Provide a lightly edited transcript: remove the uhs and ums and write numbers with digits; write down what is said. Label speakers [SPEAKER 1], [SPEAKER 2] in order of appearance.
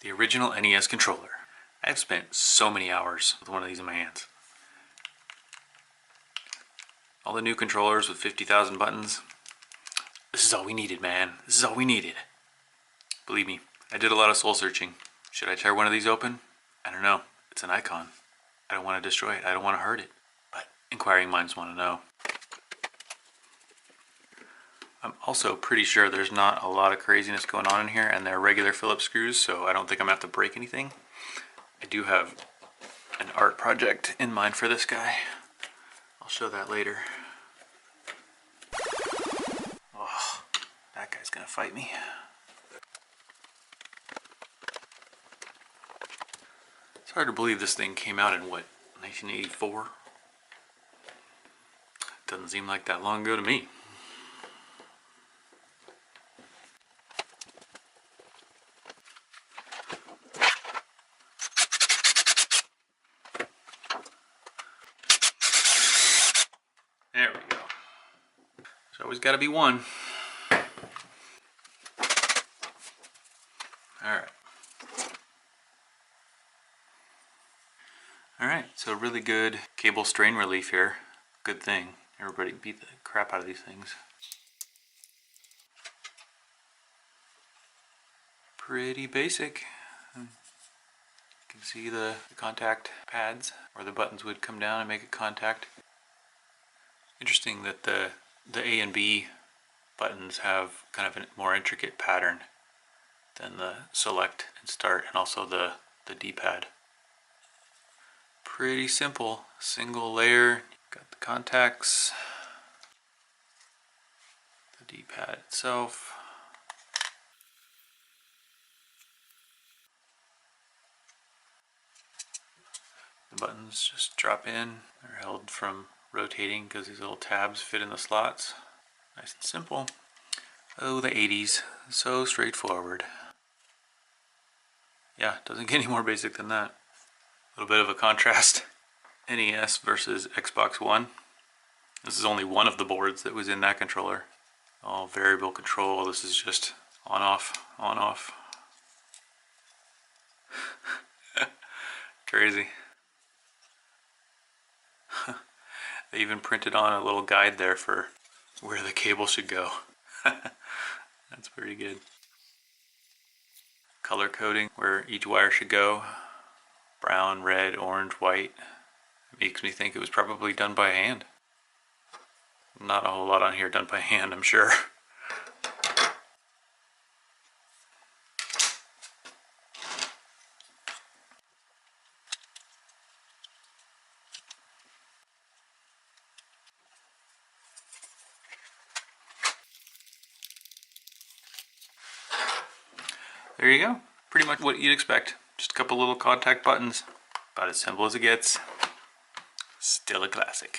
[SPEAKER 1] The original NES controller. I've spent so many hours with one of these in my hands. All the new controllers with 50,000 buttons. This is all we needed, man. This is all we needed. Believe me, I did a lot of soul searching. Should I tear one of these open? I don't know. It's an icon. I don't want to destroy it. I don't want to hurt it. But inquiring minds want to know. I'm also pretty sure there's not a lot of craziness going on in here, and they're regular Phillips screws, so I don't think I'm going to have to break anything. I do have an art project in mind for this guy. I'll show that later. Oh, that guy's going to fight me. It's hard to believe this thing came out in, what, 1984? Doesn't seem like that long ago to me. There we go. There's always got to be one. Alright. Alright, so really good cable strain relief here. Good thing. Everybody beat the crap out of these things. Pretty basic. You can see the contact pads where the buttons would come down and make a contact. Interesting that the A and B buttons have kind of a more intricate pattern than the select and start, and also the D-pad. Pretty simple, single layer. Got the contacts, the D-pad itself. The buttons just drop in. They're held from rotating because these little tabs fit in the slots. Nice and simple. Oh, the 80s. So straightforward. Yeah, doesn't get any more basic than that. A little bit of a contrast. NES versus Xbox One. This is only one of the boards that was in that controller. All variable control. This is just on off, on off. Crazy. They even printed on a little guide there for where the cable should go. That's pretty good. Color coding where each wire should go. Brown, red, orange, white. It makes me think it was probably done by hand. Not a whole lot on here done by hand, I'm sure. There you go. Pretty much what you'd expect. Just a couple little contact buttons. About as simple as it gets. Still a classic.